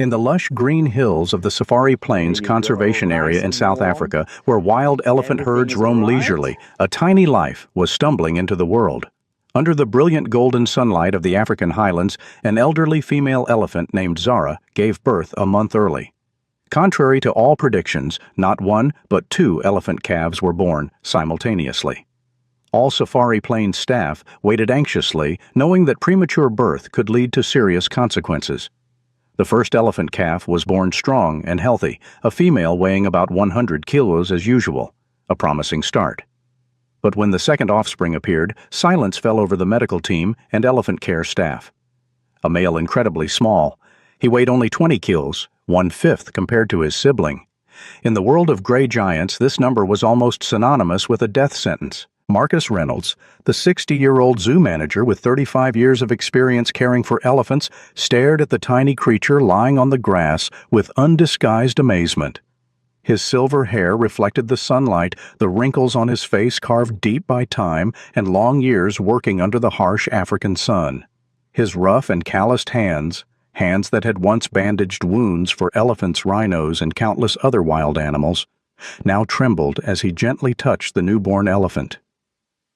In the lush green hills of the Safari Plains Conservation Area in South Africa, where wild elephant herds roam leisurely, a tiny life was stumbling into the world. Under the brilliant golden sunlight of the African highlands, an elderly female elephant named Zara gave birth a month early. Contrary to all predictions, not one but two elephant calves were born simultaneously. All Safari Plains staff waited anxiously, knowing that premature birth could lead to serious consequences. The first elephant calf was born strong and healthy, a female weighing about 100 kilos as usual, a promising start. But when the second offspring appeared, silence fell over the medical team and elephant care staff. A male incredibly small. He weighed only 20 kilos, 1/5 compared to his sibling. In the world of gray giants, this number was almost synonymous with a death sentence. Marcus Reynolds, the 60-year-old zoo manager with 35 years of experience caring for elephants, stared at the tiny creature lying on the grass with undisguised amazement. His silver hair reflected the sunlight, the wrinkles on his face carved deep by time and long years working under the harsh African sun. His rough and calloused hands that had once bandaged wounds for elephants, rhinos, and countless other wild animals, now trembled as he gently touched the newborn elephant.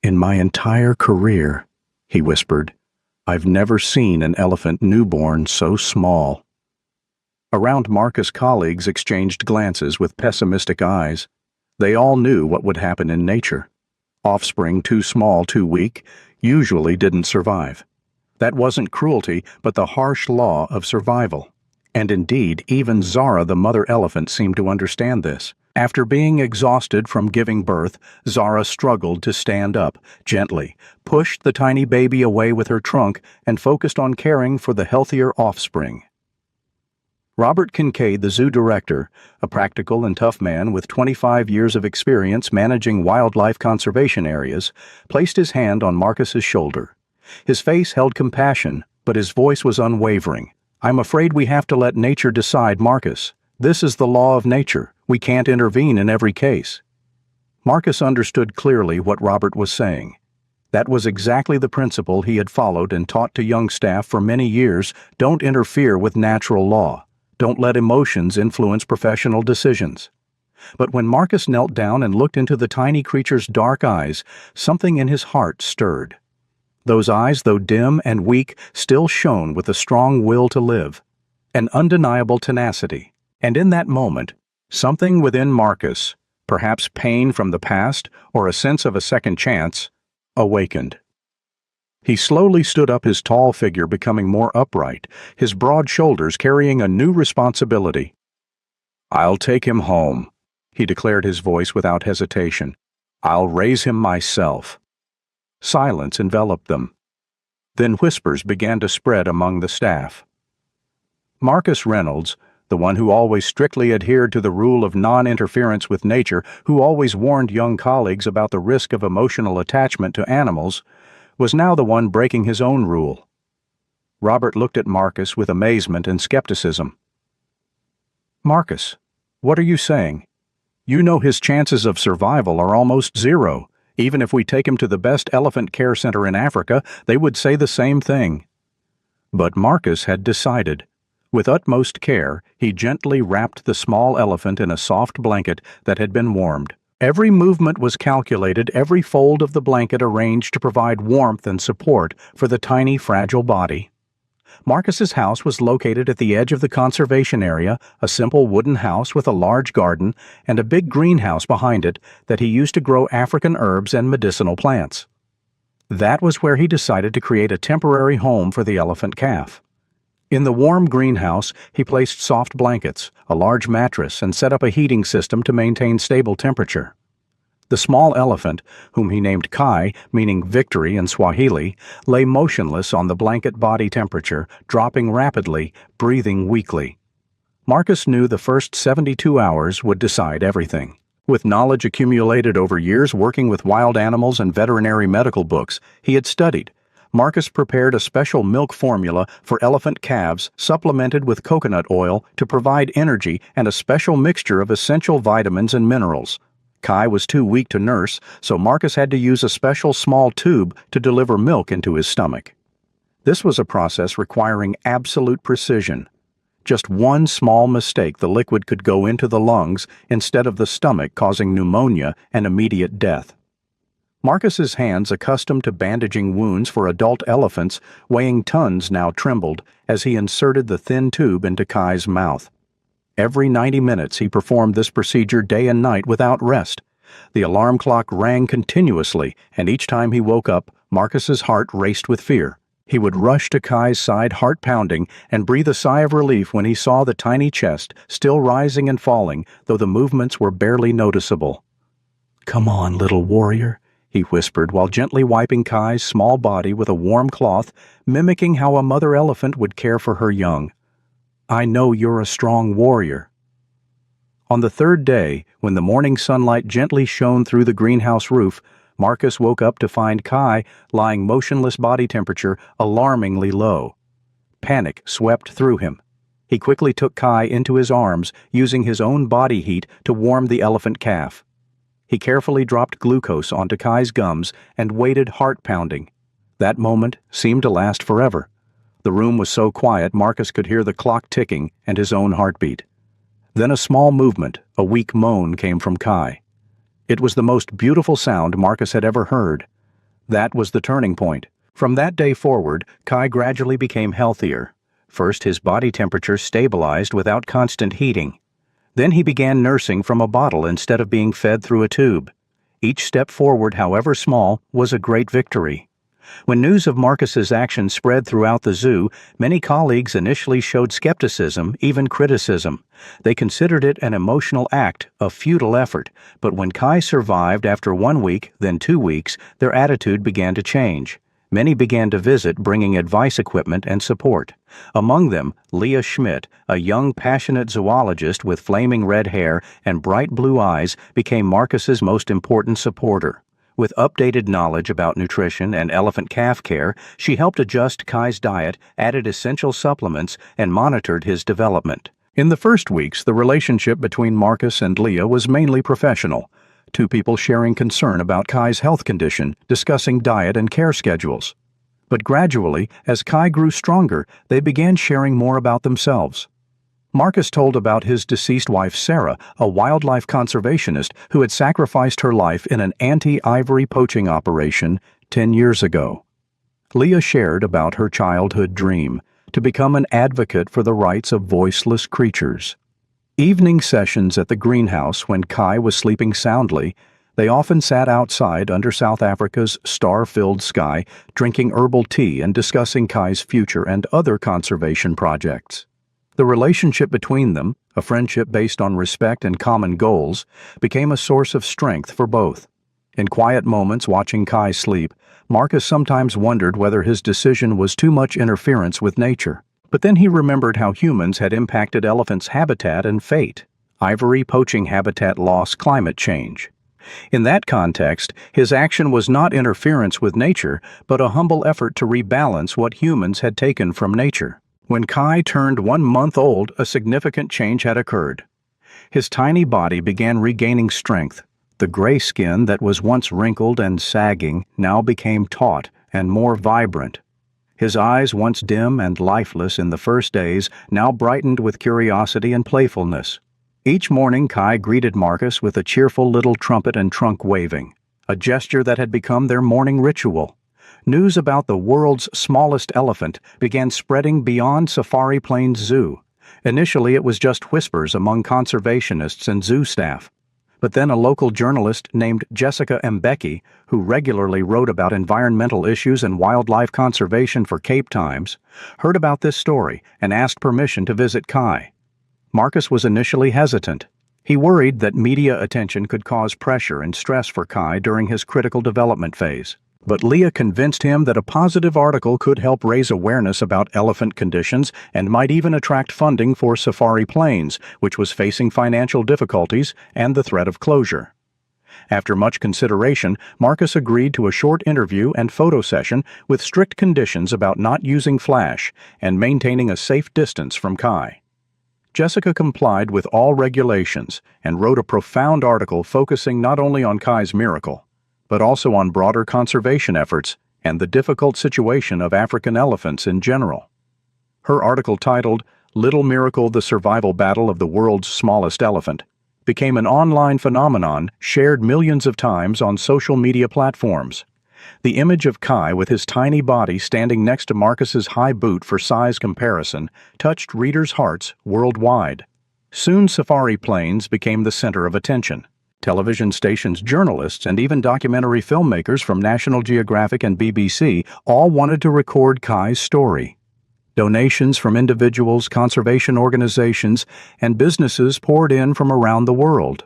"In my entire career," he whispered, "I've never seen an elephant newborn so small." Around Marcus, colleagues exchanged glances with pessimistic eyes. They all knew what would happen in nature. Offspring too small, too weak, usually didn't survive. That wasn't cruelty, but the harsh law of survival. And indeed, even Zara, the mother elephant, seemed to understand this. After being exhausted from giving birth, Zara struggled to stand up, gently, pushed the tiny baby away with her trunk, and focused on caring for the healthier offspring. Robert Kincaid, the zoo director, a practical and tough man with 25 years of experience managing wildlife conservation areas, placed his hand on Marcus's shoulder. His face held compassion, but his voice was unwavering. "I'm afraid we have to let nature decide, Marcus. This is the law of nature. We can't intervene in every case." Marcus understood clearly what Robert was saying. That was exactly the principle he had followed and taught to young staff for many years. Don't interfere with natural law. Don't let emotions influence professional decisions. But when Marcus knelt down and looked into the tiny creature's dark eyes, something in his heart stirred. Those eyes, though dim and weak, still shone with a strong will to live, an undeniable tenacity. And in that moment, something within Marcus, perhaps pain from the past or a sense of a second chance, awakened. He slowly stood up, his tall figure becoming more upright, his broad shoulders carrying a new responsibility. "I'll take him home," he declared, his voice without hesitation. "I'll raise him myself." Silence enveloped them. Then whispers began to spread among the staff. Marcus Reynolds, the one who always strictly adhered to the rule of non-interference with nature, who always warned young colleagues about the risk of emotional attachment to animals, was now the one breaking his own rule. Robert looked at Marcus with amazement and skepticism. "Marcus, what are you saying? You know his chances of survival are almost zero. Even if we take him to the best elephant care center in Africa, they would say the same thing." But Marcus had decided. With utmost care, he gently wrapped the small elephant in a soft blanket that had been warmed. Every movement was calculated, every fold of the blanket arranged to provide warmth and support for the tiny, fragile body. Marcus's house was located at the edge of the conservation area, a simple wooden house with a large garden and a big greenhouse behind it that he used to grow African herbs and medicinal plants. That was where he decided to create a temporary home for the elephant calf. In the warm greenhouse, he placed soft blankets, a large mattress, and set up a heating system to maintain stable temperature. The small elephant, whom he named Kai, meaning victory in Swahili, lay motionless on the blanket body temperature, dropping rapidly, breathing weakly. Marcus knew the first 72 hours would decide everything. With knowledge accumulated over years working with wild animals and veterinary medical books, he had studied. Marcus prepared a special milk formula for elephant calves supplemented with coconut oil to provide energy and a special mixture of essential vitamins and minerals. Kai was too weak to nurse, so Marcus had to use a special small tube to deliver milk into his stomach. This was a process requiring absolute precision. Just one small mistake, the liquid could go into the lungs instead of the stomach, causing pneumonia and immediate death. Marcus's hands, accustomed to bandaging wounds for adult elephants weighing tons, now trembled as he inserted the thin tube into Kai's mouth. Every 90 minutes he performed this procedure day and night without rest. The alarm clock rang continuously, and each time he woke up, Marcus's heart raced with fear. He would rush to Kai's side, heart pounding, and breathe a sigh of relief when he saw the tiny chest still rising and falling, though the movements were barely noticeable. "Come on, little warrior," he whispered while gently wiping Kai's small body with a warm cloth, mimicking how a mother elephant would care for her young. "I know you're a strong warrior." On the third day, when the morning sunlight gently shone through the greenhouse roof, Marcus woke up to find Kai lying motionless, body temperature alarmingly low. Panic swept through him. He quickly took Kai into his arms, using his own body heat to warm the elephant calf. He carefully dropped glucose onto Kai's gums and waited, heart pounding. That moment seemed to last forever. The room was so quiet Marcus could hear the clock ticking and his own heartbeat. Then a small movement, a weak moan, came from Kai. It was the most beautiful sound Marcus had ever heard. That was the turning point. From that day forward, Kai gradually became healthier. First, his body temperature stabilized without constant heating. Then he began nursing from a bottle instead of being fed through a tube. Each step forward, however small, was a great victory. When news of Marcus's actions spread throughout the zoo, many colleagues initially showed skepticism, even criticism. They considered it an emotional act, a futile effort, but when Kai survived after 1 week, then 2 weeks, their attitude began to change. Many began to visit, bringing advice, equipment, and support. Among them, Leah Schmidt, a young, passionate zoologist with flaming red hair and bright blue eyes, became Marcus's most important supporter. With updated knowledge about nutrition and elephant calf care, she helped adjust Kai's diet, added essential supplements, and monitored his development. In the first weeks, the relationship between Marcus and Leah was mainly professional. Two people sharing concern about Kai's health condition, discussing diet and care schedules. But gradually, as Kai grew stronger, they began sharing more about themselves. Marcus told about his deceased wife Sarah, a wildlife conservationist who had sacrificed her life in an anti-ivory poaching operation 10 years ago. Leah shared about her childhood dream, to become an advocate for the rights of voiceless creatures. Evening sessions at the greenhouse, when Kai was sleeping soundly, they often sat outside under South Africa's star-filled sky, drinking herbal tea and discussing Kai's future and other conservation projects. The relationship between them, a friendship based on respect and common goals, became a source of strength for both. In quiet moments watching Kai sleep, Marcus sometimes wondered whether his decision was too much interference with nature. But then he remembered how humans had impacted elephants' habitat and fate: ivory poaching habitat loss, climate change. In that context, his action was not interference with nature, but a humble effort to rebalance what humans had taken from nature. When Kai turned 1 month old, a significant change had occurred. His tiny body began regaining strength. The gray skin that was once wrinkled and sagging now became taut and more vibrant. His eyes, once dim and lifeless in the first days, now brightened with curiosity and playfulness. Each morning Kai greeted Marcus with a cheerful little trumpet and trunk waving, a gesture that had become their morning ritual. News about the world's smallest elephant began spreading beyond Safari Plains Zoo. Initially, it was just whispers among conservationists and zoo staff. But then a local journalist named Jessica Mbeki, who regularly wrote about environmental issues and wildlife conservation for Cape Times, heard about this story and asked permission to visit Kai. Marcus was initially hesitant. He worried that media attention could cause pressure and stress for Kai during his critical development phase. But Leah convinced him that a positive article could help raise awareness about elephant conditions and might even attract funding for Safari Plains, which was facing financial difficulties and the threat of closure. After much consideration, Marcus agreed to a short interview and photo session with strict conditions about not using flash and maintaining a safe distance from Kai. Jessica complied with all regulations and wrote a profound article focusing not only on Kai's miracle, but also on broader conservation efforts and the difficult situation of African elephants in general. Her article, titled Little Miracle: The Survival Battle of the World's Smallest Elephant became an online phenomenon shared millions of times on social media platforms. The image of Kai with his tiny body standing next to Marcus's high boot for size comparison touched readers' hearts worldwide. Soon safari planes became the center of attention. Television stations, journalists, and even documentary filmmakers from National Geographic and BBC all wanted to record Kai's story. Donations from individuals, conservation organizations, and businesses poured in from around the world.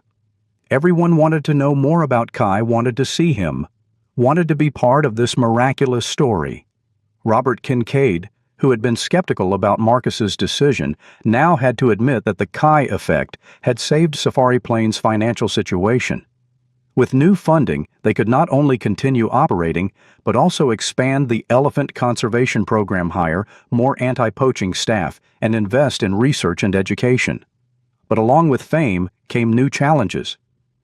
Everyone wanted to know more about Kai, wanted to see him, wanted to be part of this miraculous story. Robert Kincaid, who had been skeptical about Marcus's decision, now had to admit that the Kai effect had saved Safari Plane's financial situation. With new funding, they could not only continue operating, but also expand the Elephant Conservation Program, hire more anti-poaching staff, and invest in research and education. But along with fame came new challenges.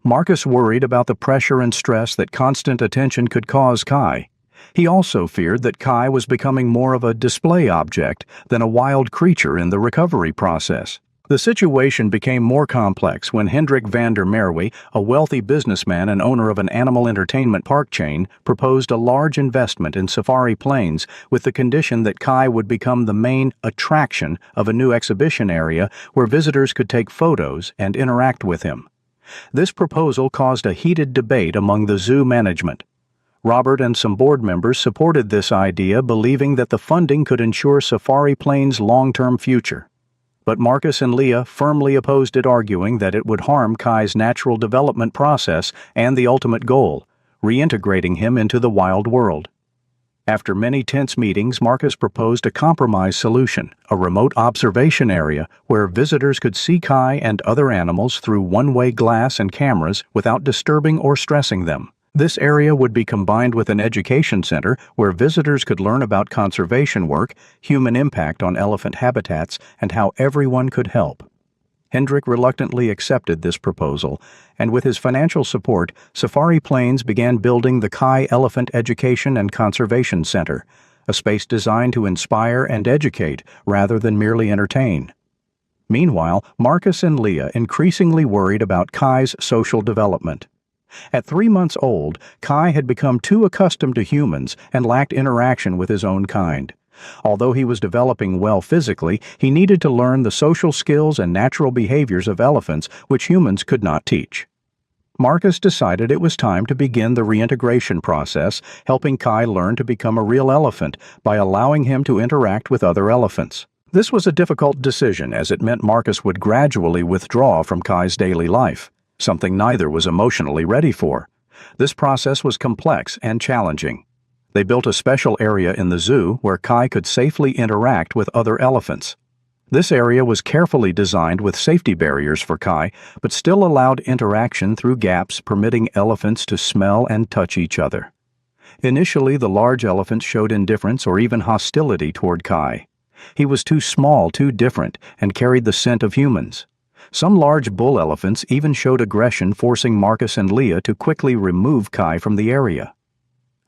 Marcus worried about the pressure and stress that constant attention could cause Kai. He also feared that Kai was becoming more of a display object than a wild creature in the recovery process. The situation became more complex when Hendrik van der Merwe, a wealthy businessman and owner of an animal entertainment park chain, proposed a large investment in Safari Planes with the condition that Kai would become the main attraction of a new exhibition area where visitors could take photos and interact with him. This proposal caused a heated debate among the zoo management. Robert and some board members supported this idea, believing that the funding could ensure Safari Plane's long-term future. But Marcus and Leah firmly opposed it, arguing that it would harm Kai's natural development process and the ultimate goal, reintegrating him into the wild world. After many tense meetings, Marcus proposed a compromise solution, a remote observation area where visitors could see Kai and other animals through one-way glass and cameras without disturbing or stressing them. This area would be combined with an education center where visitors could learn about conservation work, human impact on elephant habitats, and how everyone could help. Hendrik reluctantly accepted this proposal, and with his financial support, Safari Planes began building the Kai Elephant Education and Conservation Center, a space designed to inspire and educate rather than merely entertain. Meanwhile, Marcus and Leah increasingly worried about Kai's social development. At 3 months old, Kai had become too accustomed to humans and lacked interaction with his own kind. Although he was developing well physically, he needed to learn the social skills and natural behaviors of elephants which humans could not teach. Marcus decided it was time to begin the reintegration process, helping Kai learn to become a real elephant by allowing him to interact with other elephants. This was a difficult decision, as it meant Marcus would gradually withdraw from Kai's daily life, something neither was emotionally ready for. This process was complex and challenging. They built a special area in the zoo where Kai could safely interact with other elephants. This area was carefully designed with safety barriers for Kai, but still allowed interaction through gaps, permitting elephants to smell and touch each other. Initially, the large elephants showed indifference or even hostility toward Kai. He was too small, too different, and carried the scent of humans. Some large bull elephants even showed aggression, forcing Marcus and Leah to quickly remove Kai from the area.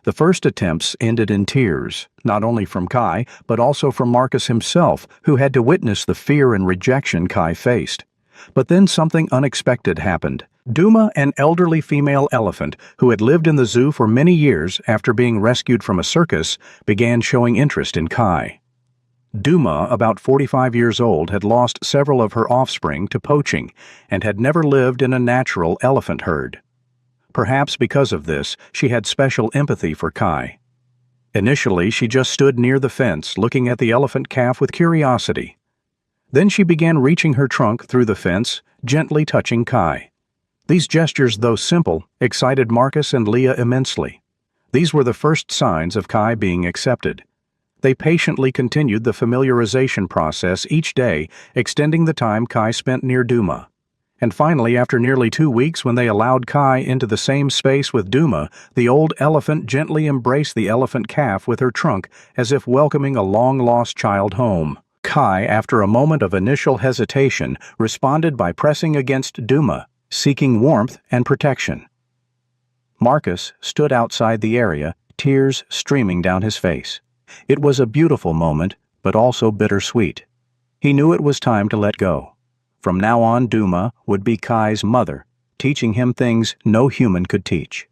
The first attempts ended in tears, not only from Kai, but also from Marcus himself, who had to witness the fear and rejection Kai faced. But then something unexpected happened. Duma, an elderly female elephant who had lived in the zoo for many years after being rescued from a circus, began showing interest in Kai. Duma, about 45 years old, had lost several of her offspring to poaching and had never lived in a natural elephant herd. Perhaps because of this, she had special empathy for Kai. Initially, she just stood near the fence, looking at the elephant calf with curiosity. Then she began reaching her trunk through the fence, gently touching Kai. These gestures, though simple, excited Marcus and Leah immensely. These were the first signs of Kai being accepted. They patiently continued the familiarization process each day, extending the time Kai spent near Duma. And finally, after nearly 2 weeks, when they allowed Kai into the same space with Duma, the old elephant gently embraced the elephant calf with her trunk, as if welcoming a long-lost child home. Kai, after a moment of initial hesitation, responded by pressing against Duma, seeking warmth and protection. Marcus stood outside the area, tears streaming down his face. It was a beautiful moment, but also bittersweet. He knew it was time to let go. From now on, Duma would be Kai's mother, teaching him things no human could teach.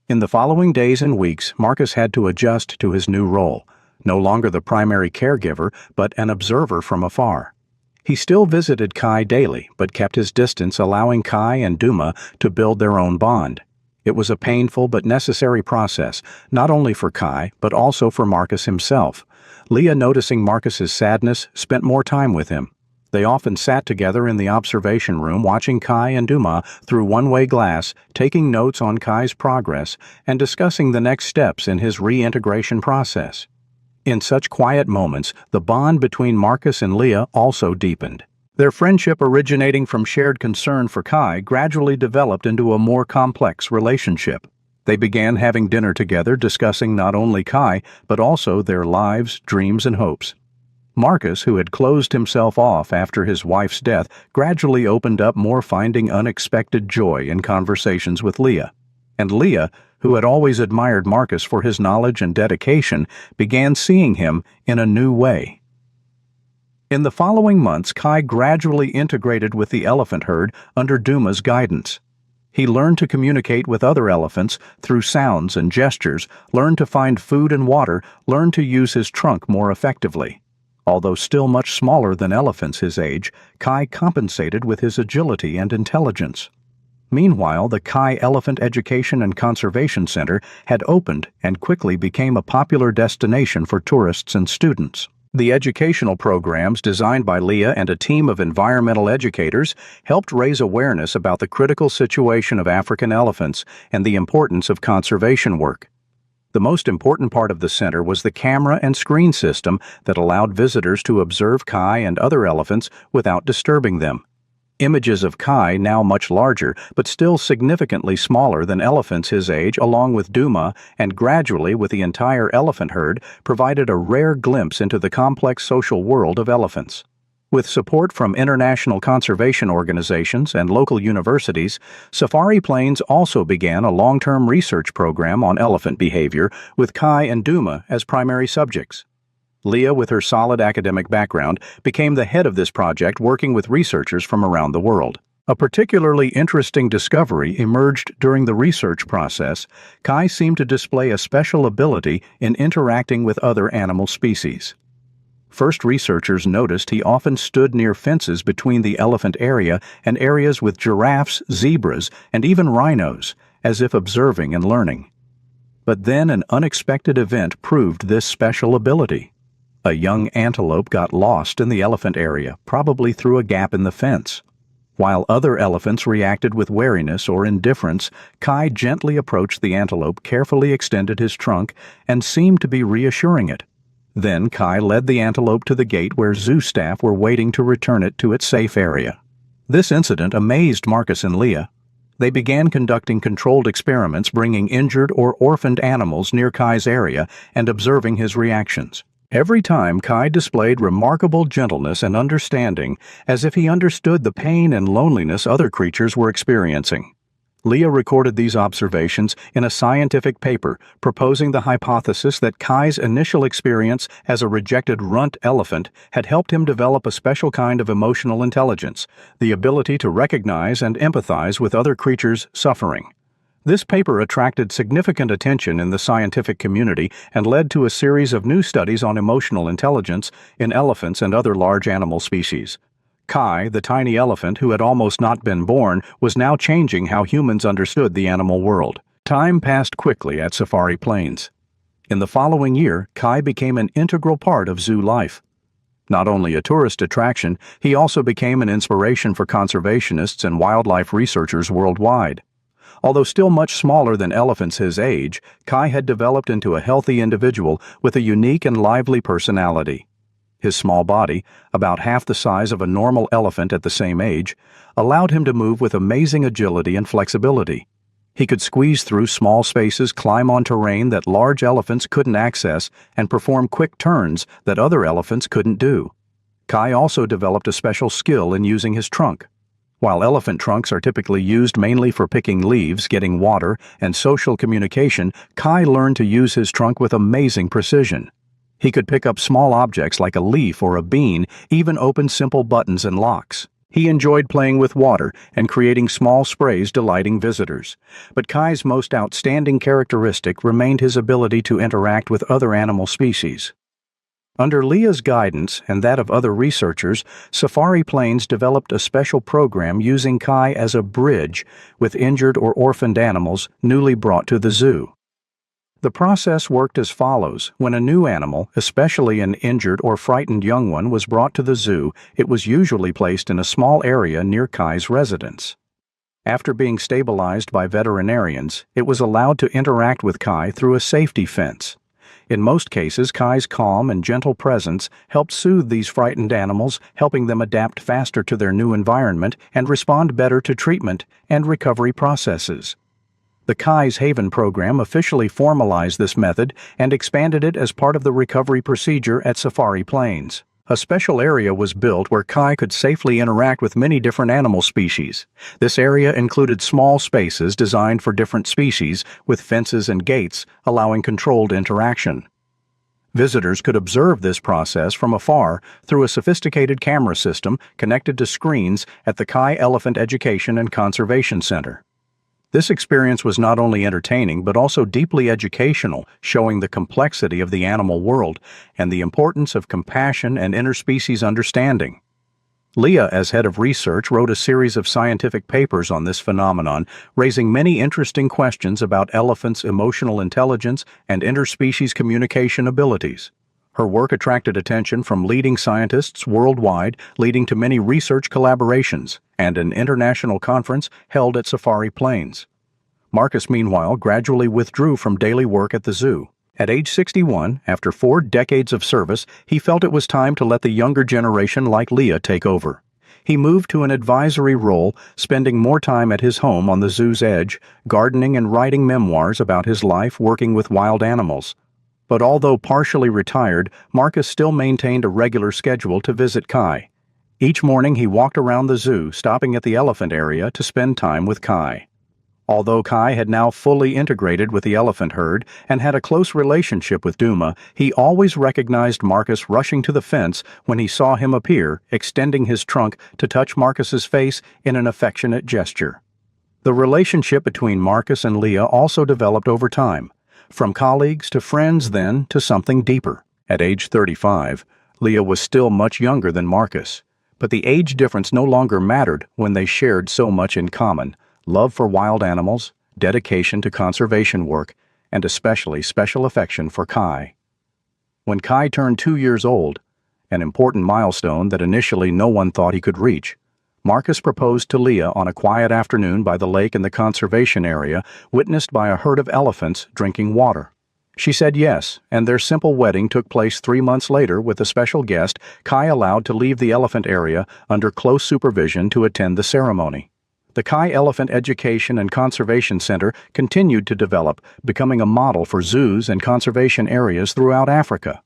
In the following days and weeks, Marcus had to adjust to his new role, no longer the primary caregiver, but an observer from afar. He still visited Kai daily, but kept his distance, allowing Kai and Duma to build their own bond. It was a painful but necessary process, not only for Kai, but also for Marcus himself. Leah, noticing Marcus's sadness, spent more time with him. They often sat together in the observation room, watching Kai and Duma through one-way glass, taking notes on Kai's progress and discussing the next steps in his reintegration process. In such quiet moments, the bond between Marcus and Leah also deepened. Their friendship, originating from shared concern for Kai, gradually developed into a more complex relationship. They began having dinner together, discussing not only Kai, but also their lives, dreams, and hopes. Marcus, who had closed himself off after his wife's death, gradually opened up more, finding unexpected joy in conversations with Leah. And Leah, who had always admired Marcus for his knowledge and dedication, began seeing him in a new way. In the following months, Kai gradually integrated with the elephant herd under Duma's guidance. He learned to communicate with other elephants through sounds and gestures, learned to find food and water, learned to use his trunk more effectively. Although still much smaller than elephants his age, Kai compensated with his agility and intelligence. Meanwhile, the Kai Elephant Education and Conservation Center had opened and quickly became a popular destination for tourists and students. The educational programs designed by Leah and a team of environmental educators helped raise awareness about the critical situation of African elephants and the importance of conservation work. The most important part of the center was the camera and screen system that allowed visitors to observe Kai and other elephants without disturbing them. Images of Kai, now much larger, but still significantly smaller than elephants his age, along with Duma, and gradually with the entire elephant herd, provided a rare glimpse into the complex social world of elephants. With support from international conservation organizations and local universities, Safari Plains also began a long-term research program on elephant behavior, with Kai and Duma as primary subjects. Leah, with her solid academic background, became the head of this project, working with researchers from around the world. A particularly interesting discovery emerged during the research process. Kai seemed to display a special ability in interacting with other animal species. First, researchers noticed he often stood near fences between the elephant area and areas with giraffes, zebras, and even rhinos, as if observing and learning. But then an unexpected event proved this special ability. A young antelope got lost in the elephant area, probably through a gap in the fence. While other elephants reacted with wariness or indifference, Kai gently approached the antelope, carefully extended his trunk, and seemed to be reassuring it. Then Kai led the antelope to the gate where zoo staff were waiting to return it to its safe area. This incident amazed Marcus and Leah. They began conducting controlled experiments, bringing injured or orphaned animals near Kai's area and observing his reactions. Every time, Kai displayed remarkable gentleness and understanding, as if he understood the pain and loneliness other creatures were experiencing. Leah recorded these observations in a scientific paper, proposing the hypothesis that Kai's initial experience as a rejected runt elephant had helped him develop a special kind of emotional intelligence, the ability to recognize and empathize with other creatures' suffering. This paper attracted significant attention in the scientific community and led to a series of new studies on emotional intelligence in elephants and other large animal species. Kai, the tiny elephant who had almost not been born, was now changing how humans understood the animal world. Time passed quickly at Safari Plains. In the following year, Kai became an integral part of zoo life. Not only a tourist attraction, he also became an inspiration for conservationists and wildlife researchers worldwide. Although still much smaller than elephants his age, Kai had developed into a healthy individual with a unique and lively personality. His small body, about half the size of a normal elephant at the same age, allowed him to move with amazing agility and flexibility. He could squeeze through small spaces, climb on terrain that large elephants couldn't access, and perform quick turns that other elephants couldn't do. Kai also developed a special skill in using his trunk. While elephant trunks are typically used mainly for picking leaves, getting water, and social communication, Kai learned to use his trunk with amazing precision. He could pick up small objects like a leaf or a bean, even open simple buttons and locks. He enjoyed playing with water and creating small sprays delighting visitors. But Kai's most outstanding characteristic remained his ability to interact with other animal species. Under Leah's guidance and that of other researchers, Safari Plains developed a special program using Kai as a bridge with injured or orphaned animals newly brought to the zoo. The process worked as follows. When a new animal, especially an injured or frightened young one, was brought to the zoo, it was usually placed in a small area near Kai's residence. After being stabilized by veterinarians, it was allowed to interact with Kai through a safety fence. In most cases, Kai's calm and gentle presence helped soothe these frightened animals, helping them adapt faster to their new environment and respond better to treatment and recovery processes. The Kai's Haven program officially formalized this method and expanded it as part of the recovery procedure at Safari Plains. A special area was built where Kai could safely interact with many different animal species. This area included small spaces designed for different species, with fences and gates allowing controlled interaction. Visitors could observe this process from afar through a sophisticated camera system connected to screens at the Kai Elephant Education and Conservation Center. This experience was not only entertaining but also deeply educational, showing the complexity of the animal world and the importance of compassion and interspecies understanding. Leah, as head of research, wrote a series of scientific papers on this phenomenon, raising many interesting questions about elephants' emotional intelligence and interspecies communication abilities. Her work attracted attention from leading scientists worldwide, leading to many research collaborations and an international conference held at Safari Plains. Marcus, meanwhile, gradually withdrew from daily work at the zoo. At age 61, after 4 decades of service, he felt it was time to let the younger generation like Leah take over. He moved to an advisory role, spending more time at his home on the zoo's edge, gardening and writing memoirs about his life working with wild animals. But although partially retired, Marcus still maintained a regular schedule to visit Kai. Each morning he walked around the zoo, stopping at the elephant area to spend time with Kai. Although Kai had now fully integrated with the elephant herd and had a close relationship with Duma, he always recognized Marcus rushing to the fence when he saw him appear, extending his trunk to touch Marcus's face in an affectionate gesture. The relationship between Marcus and Leah also developed over time. From colleagues to friends, then to something deeper. At age 35, Leah was still much younger than Marcus, but the age difference no longer mattered when they shared so much in common: love for wild animals, dedication to conservation work, and especially special affection for Kai. When Kai turned 2 years old, an important milestone that initially no one thought he could reach, Marcus proposed to Leah on a quiet afternoon by the lake in the conservation area, witnessed by a herd of elephants drinking water. She said yes, and their simple wedding took place 3 months later with a special guest Kai allowed to leave the elephant area under close supervision to attend the ceremony. The Kai Elephant Education and Conservation Center continued to develop, becoming a model for zoos and conservation areas throughout Africa.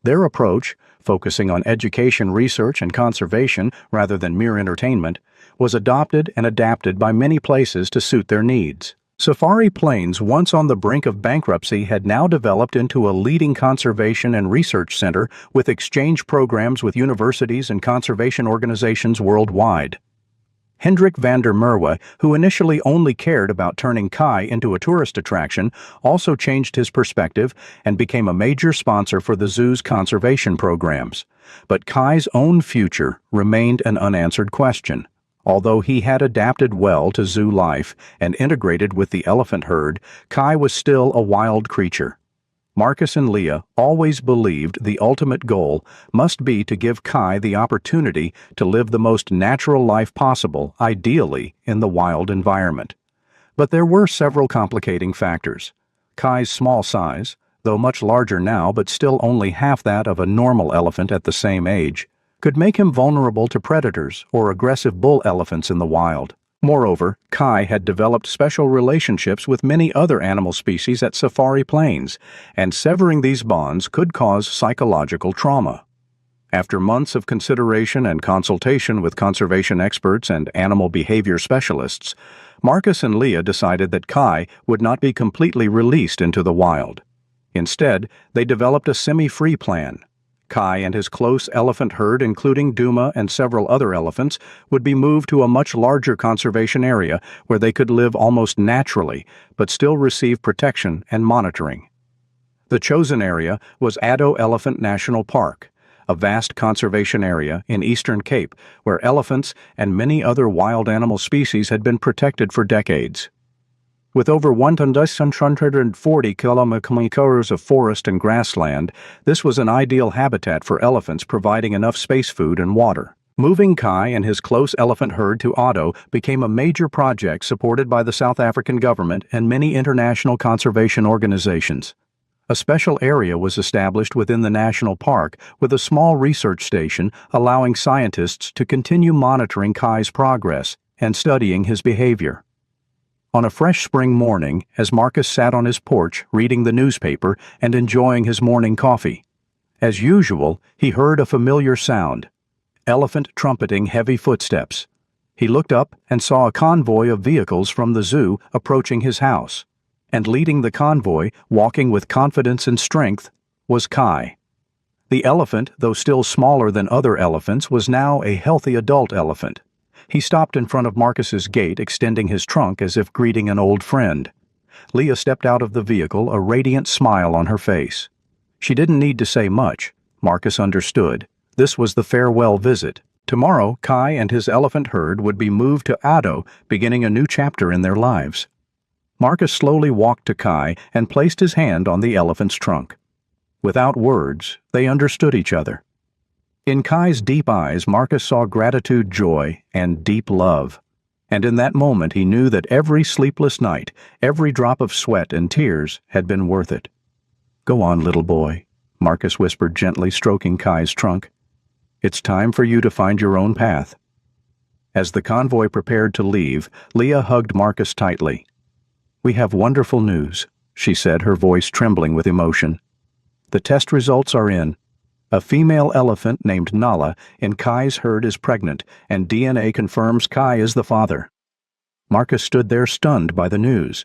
Their approach, focusing on education, research, and conservation rather than mere entertainment, was adopted and adapted by many places to suit their needs. Safari Plains, once on the brink of bankruptcy, had now developed into a leading conservation and research center with exchange programs with universities and conservation organizations worldwide. Hendrik van der Merwe, who initially only cared about turning Kai into a tourist attraction, also changed his perspective and became a major sponsor for the zoo's conservation programs. But Kai's own future remained an unanswered question. Although he had adapted well to zoo life and integrated with the elephant herd, Kai was still a wild creature. Marcus and Leah always believed the ultimate goal must be to give Kai the opportunity to live the most natural life possible, ideally in the wild environment. But there were several complicating factors. Kai's small size, though much larger now but still only half that of a normal elephant at the same age, could make him vulnerable to predators or aggressive bull elephants in the wild. Moreover, Kai had developed special relationships with many other animal species at Safari Plains, and severing these bonds could cause psychological trauma. After months of consideration and consultation with conservation experts and animal behavior specialists, Marcus and Leah decided that Kai would not be completely released into the wild. Instead, they developed a semi-free plan. Kai and his close elephant herd, including Duma and several other elephants, would be moved to a much larger conservation area where they could live almost naturally, but still receive protection and monitoring. The chosen area was Addo Elephant National Park, a vast conservation area in eastern Cape where elephants and many other wild animal species had been protected for decades. With over 140 kilometers of forest and grassland, this was an ideal habitat for elephants, providing enough space, food, and water. Moving Kai and his close elephant herd to Addo became a major project supported by the South African government and many international conservation organizations. A special area was established within the national park with a small research station allowing scientists to continue monitoring Kai's progress and studying his behavior. On a fresh spring morning, as Marcus sat on his porch reading the newspaper and enjoying his morning coffee, as usual, he heard a familiar sound: elephant trumpeting heavy footsteps. He looked up and saw a convoy of vehicles from the zoo approaching his house. And leading the convoy, walking with confidence and strength, was Kai. The elephant, though still smaller than other elephants, was now a healthy adult elephant. He stopped in front of Marcus's gate, extending his trunk as if greeting an old friend. Leah stepped out of the vehicle, a radiant smile on her face. She didn't need to say much. Marcus understood. This was the farewell visit. Tomorrow, Kai and his elephant herd would be moved to Addo, beginning a new chapter in their lives. Marcus slowly walked to Kai and placed his hand on the elephant's trunk. Without words, they understood each other. In Kai's deep eyes, Marcus saw gratitude, joy, and deep love. And in that moment he knew that every sleepless night, every drop of sweat and tears had been worth it. "Go on, little boy," Marcus whispered gently, stroking Kai's trunk. "It's time for you to find your own path." As the convoy prepared to leave, Leah hugged Marcus tightly. "We have wonderful news," she said, her voice trembling with emotion. "The test results are in. A female elephant named Nala in Kai's herd is pregnant, and DNA confirms Kai is the father." Marcus stood there stunned by the news.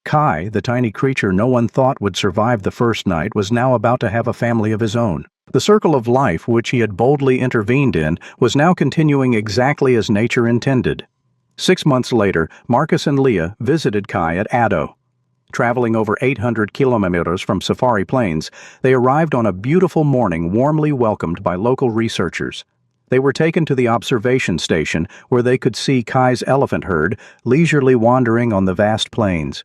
Kai, the tiny creature no one thought would survive the first night, was now about to have a family of his own. The circle of life which he had boldly intervened in was now continuing exactly as nature intended. 6 months later, Marcus and Leah visited Kai at Addo. Traveling over 800 kilometers from Safari Plains, they arrived on a beautiful morning, warmly welcomed by local researchers. They were taken to the observation station where they could see Kai's elephant herd leisurely wandering on the vast plains.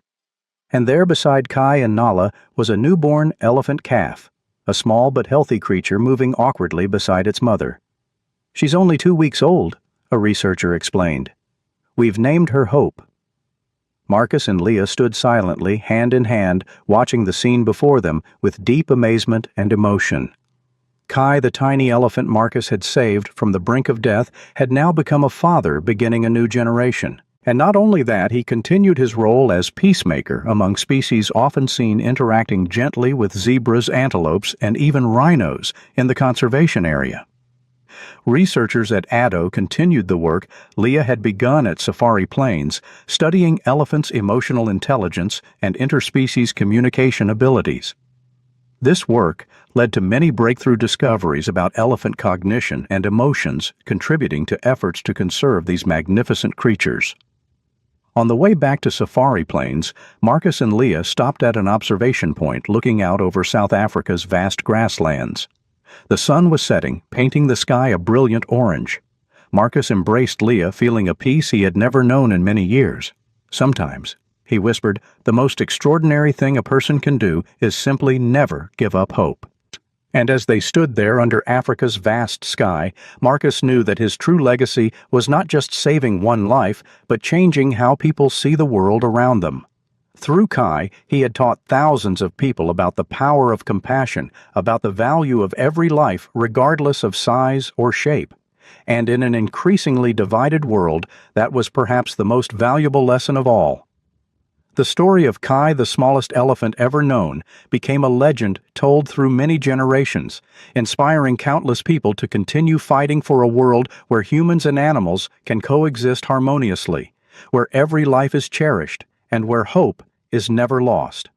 And there beside Kai and Nala was a newborn elephant calf, a small but healthy creature moving awkwardly beside its mother. "She's only 2 weeks old," a researcher explained. "We've named her Hope." Marcus and Leah stood silently, hand in hand, watching the scene before them with deep amazement and emotion. Kai, the tiny elephant Marcus had saved from the brink of death, had now become a father, beginning a new generation. And not only that, he continued his role as peacemaker among species often seen interacting gently with zebras, antelopes, and even rhinos in the conservation area. Researchers at Addo continued the work Leah had begun at Safari Plains, studying elephants' emotional intelligence and interspecies communication abilities. This work led to many breakthrough discoveries about elephant cognition and emotions, contributing to efforts to conserve these magnificent creatures. On the way back to Safari Plains, Marcus and Leah stopped at an observation point looking out over South Africa's vast grasslands. The sun was setting, painting the sky a brilliant orange. Marcus embraced Leah, feeling a peace he had never known in many years. "Sometimes," he whispered, "the most extraordinary thing a person can do is simply never give up hope." And as they stood there under Africa's vast sky, Marcus knew that his true legacy was not just saving one life, but changing how people see the world around them. Through Kai, he had taught thousands of people about the power of compassion, about the value of every life regardless of size or shape. And in an increasingly divided world, that was perhaps the most valuable lesson of all. The story of Kai, the smallest elephant ever known, became a legend told through many generations, inspiring countless people to continue fighting for a world where humans and animals can coexist harmoniously, where every life is cherished, and where hope is never lost.